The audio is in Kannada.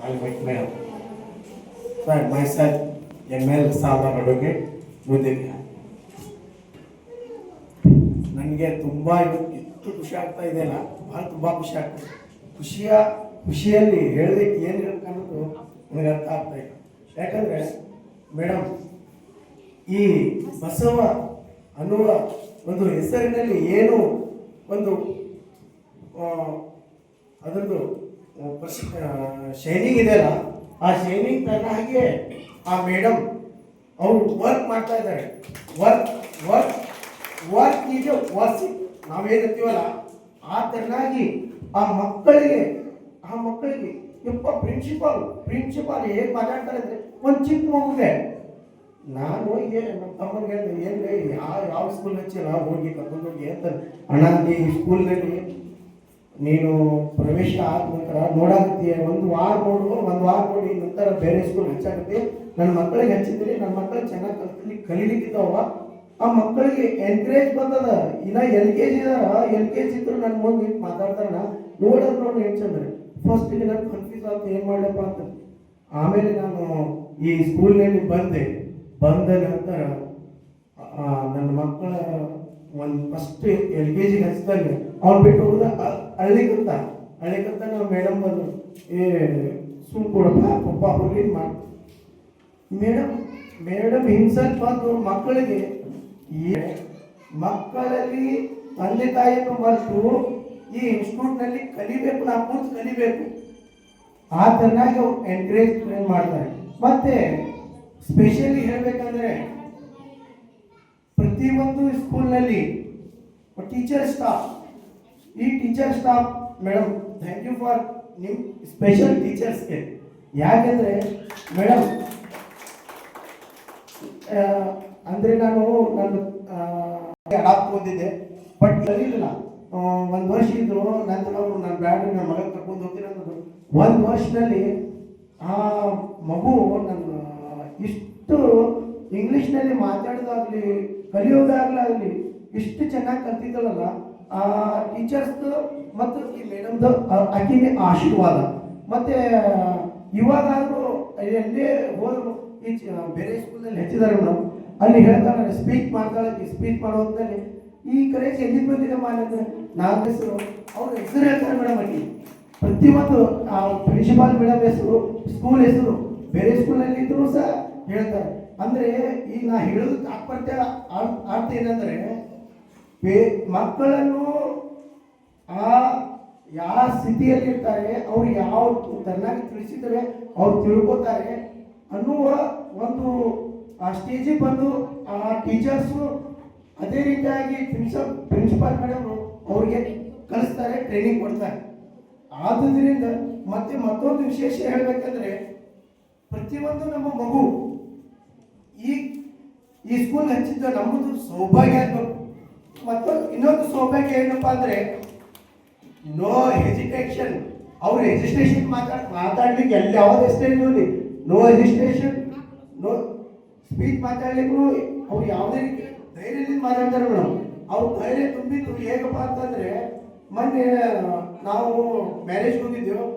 I'll make mail. Sir, myself, ML Salman Advocate, Nudilia. ನನಗೆ ತುಂಬ ಎಷ್ಟು ಖುಷಿ ಆಗ್ತಾ ಇದೆಯಲ್ಲ, ಭಾಳ ತುಂಬ ಖುಷಿ ಆಗ್ತದೆ. ಖುಷಿಯಲ್ಲಿ ಹೇಳಲಿಕ್ಕೆ ಏನು ಹೇಳ್ಬೇಕನ್ನೋದು ನನಗೆ ಅರ್ಥ ಆಗ್ತಾ ಇಲ್ಲ. ಯಾಕಂದರೆ ಮೇಡಮ್, ಈ ಬಸವ ಅನ್ನುವ ಒಂದು ಹೆಸರಿನಲ್ಲಿ ಏನು ಒಂದು ಅದರದ್ದು ಶೈನಿಂಗ್ ಇದೆಯಲ್ಲ, ಆ ಶೈನಿಂಗ್ ತನ್ನ ಹಾಗೆ ಆ ಮೇಡಮ್ ಅವರು ವರ್ಕ್ ಮಾಡ್ತಾ ಇದ್ದಾರೆ. ವರ್ಕ್ ಈಗ ವಾಸಿಂಗ್ ನಾವೇನಿರ್ತೀವಲ್ಲ ಆ ಥರನಾಗಿ ಆ ಮಕ್ಕಳಿಗೆ ಯಪ್ಪ ಪ್ರಿನ್ಸಿಪಾಲ್ ಹೇಗೆ ಮಾತಾಡ್ತಾರೆ ಅಂದರೆ, ಒಂದು ಚಿಕ್ಕ ಮಗುಗೆ ನಾನು ನಮ್ಮ ತಮ್ಮನಿಗೆ ಹೇಳಿದೆ, ಯಾವ ಸ್ಕೂಲ್ ಹಚ್ಚಿಲ್ಲ ಹೋಗಿ ಕರ್ಕೊಂಡು ಹೋಗಿ ಅಂತ. ಅಣ್ಣ, ಈ ಸ್ಕೂಲ್ನಲ್ಲಿ ನೀನು ಪ್ರವೇಶ ಆದ ನಂತರ ನೋಡಾಕತ್ತೀಯ, ಒಂದು ವಾರ ನೋಡಿ ನಂತರ ಬೇರೆ ಸ್ಕೂಲ್ ಹಚ್ಚಾಕತ್ತಿ. ನನ್ನ ಮಕ್ಕಳಿಗೆ ಹಚ್ಚಿದ್ದೀನಿ, ನನ್ನ ಮಕ್ಕಳಿಗೆ ಚೆನ್ನಾಗಿ ಕಲೀಲಿಕ್ಕಿದ್ದಾವ. ಆ ಮಕ್ಕಳಿಗೆ ಎನ್ಕರೇಜ್ ಬಂದದ. ಇನ್ನ LKG ಇದಾರ, LKG ಇದ್ರು ನನ್ನ ಮುಂದೆ ನಿಂತು ಮಾತಾಡ್ತಾರ. ನೋಡಿ ಏನು ಚಂದ್ರೆ ಫಸ್ಟಿಗೆ ನಾನು ಕನ್ಫ್ಯೂಸ್ ಆಗ್ತದೆ, ಏನು ಮಾಡಲಪ್ಪ ಅಂತ. ಆಮೇಲೆ ನಾನು ಈ ಸ್ಕೂಲ್ನಲ್ಲಿ ಬಂದ ನಂತರ ನನ್ನ ಮಕ್ಕಳ ಒಂದು ಫಸ್ಟ್ LKG ಹಚ್ಚಿದಲ್ಲಿ ಅವ್ನು ಬಿಟ್ಟು ಹೋದ ಅಳ್ಳಿಕಂತ ನಾವು ಮೇಡಮ್ ಬಂದು, ಸುಮ್ ಕೊಡಪ್ಪ ಪಪ್ಪ ಹೋಗಿ ಮಾಡಿ ಮೇಡಮ್ ಹಿಂಸಲ್ ಬಂದು ಮಕ್ಕಳಲ್ಲಿ ತಂದೆ ತಾಯಿಯನ್ನು ಮರೆತು ಈ ಇನ್ಸ್ಟಿಟ್ಯೂಟ್ನಲ್ಲಿ ಕಲಿಬೇಕು, ನಾವು ಕೂತು ಕಲಿಬೇಕು, ಆ ಥರನಾಗಿ ಅವ್ರು ಎನ್ಕರೇಜ್ಮೆಂಟ್ ಮಾಡ್ತಾರೆ. ಮತ್ತೆ ಸ್ಪೆಷಲಿ ಹೇಳಬೇಕಂದ್ರೆ ಪ್ರತಿಯೊಂದು ಸ್ಕೂಲ್ನಲ್ಲಿ teacher staff madam, thank you for ನಿಮ್ಮ ಸ್ಪೆಷಲ್ ಟೀಚರ್ಸ್ಗೆ. ಯಾಕೆಂದರೆ ಮೇಡಮ್, ಅಂದರೆ ನಾನು ಅಡಾಪ್ಟ್ ಓದಿದ್ದೆ, ಬಟ್ ಕಲೀಲಿಲ್ಲ. ಒಂದು ವರ್ಷ ಇದ್ರು ನಂತರ ನನ್ನ ಬ್ಯಾಡ್ರಿ ನನ್ನ ಮಗ ಕರ್ಕೊಂಡು ಹೋಗ್ತೀನಿ ಅನ್ನೋದು. ಒಂದು ವರ್ಷದಲ್ಲಿ ಆ ಮಗು ನನ್ನ ಇಷ್ಟು ಇಂಗ್ಲೀಷ್ನಲ್ಲಿ ಮಾತಾಡೋದಾಗಲಿ ಕಲಿಯೋದಾಗಲಿ ಇಷ್ಟು ಚೆನ್ನಾಗಿ ಕಲ್ತಿದ್ದಲ್ಲ. ಆ ಟೀಚರ್ಸ್ದು ಮತ್ತು ಈ ಮೇಡಮ್ದು ಆಕಿಗೆ ಆಶೀರ್ವಾದ. ಮತ್ತು ಇವಾಗಾದರೂ ಎಲ್ಲೇ ಹೋದ್ರು, ಈ ಬೇರೆ ಸ್ಕೂಲ್ನಲ್ಲಿ ಹೆಚ್ಚಿದ್ದಾರೆ ನಾವು, ಅಲ್ಲಿ ಹೇಳ್ತಾರೆ ಸ್ಪೀಚ್ ಮಾಡೋದ್ರಲ್ಲಿ ಈ ಕರೇಜ್ ಎಲ್ಲಿಗೆ ಬಂದಿದೆ ಅಂದರೆ ನಾನು ಹೆಸರು ಅವ್ರ ಹೆಸರು ಹೇಳ್ತಾರೆ ಮೇಡಮ್. ಅಲ್ಲಿ ಪ್ರತಿಯೊಂದು ಪ್ರಿನ್ಸಿಪಾಲ್ ಮೇಡಮ್ ಹೆಸರು, ಸ್ಕೂಲ್ ಹೆಸರು, ಬೇರೆ ಸ್ಕೂಲಲ್ಲಿ ಇದ್ರೂ ಸಹ ಹೇಳ್ತಾರೆ. ಅಂದರೆ ಈಗ ನಾ ಹೇಳೋದು ತಾತ್ಪರ್ಯ ಅರ್ಥ ಏನಂದರೆ, ಮಕ್ಕಳನ್ನು ಯಾವ ಸ್ಥಿತಿಯಲ್ಲಿ ಇರ್ತಾರೆ, ಅವ್ರು ಯಾವ ಚೆನ್ನಾಗಿ ತಿಳಿಸಿದರೆ ಅವ್ರು ತಿಳ್ಕೊತಾರೆ ಅನ್ನುವ ಒಂದು ಆ ಸ್ಟೇಜಿಗೆ ಬಂದು ಆ ಟೀಚರ್ಸು ಅದೇ ರೀತಿಯಾಗಿ ಪ್ರಿನ್ಸಿಪಾಲ್ ಮೇಡಮ್ ಅವ್ರಿಗೆ ಕಲಿಸ್ತಾರೆ, ಟ್ರೈನಿಂಗ್ ಕೊಡ್ತಾರೆ. ಆದುದರಿಂದ ಮತ್ತೊಂದು ವಿಶೇಷ ಹೇಳಬೇಕಂದ್ರೆ, ಪ್ರತಿಯೊಂದು ನಮ್ಮ ಮಗು ಈ ಸ್ಕೂಲ್ ಹಚ್ಚಿದ್ದ ನಮ್ಮದು ಸೌಭಾಗ್ಯ ಆಗಬೇಕು. ಇನ್ನೊಂದು ಸೌಭಾಗ್ಯ ಏನಪ್ಪ ಅಂದರೆ, ನೋ ಹೆಜಿಟೇಷನ್. ಅವ್ರು ಹೆಜಿಟೇಷನ್ ಮಾತಾಡ್ಲಿಕ್ಕೆ ಎಲ್ಲಿ ಯಾವುದೇ ಸ್ಟೇಜ್ ನೋಡಿ ನೋ ಹೆಜಿಟೇಷನ್, ನೋ ಸ್ಪೀಚ್ ಮಾತಾಡ್ಲಿಕ್ಕೂ ಅವ್ರು ಯಾವುದೇ ರೀತಿ ಧೈರ್ಯದಿಂದ ಮಾತಾಡ್ತಾರೆ ಮೇಡಮ್. ಅವ್ರು ಧೈರ್ಯ ತುಂಬಿದ್ದು ಹೇಗಪ್ಪ ಅಂತಂದರೆ, ಮೊನ್ನೆ ನಾವು ಮ್ಯಾರೇಜ್ ಹೋಗಿದ್ದೆವು.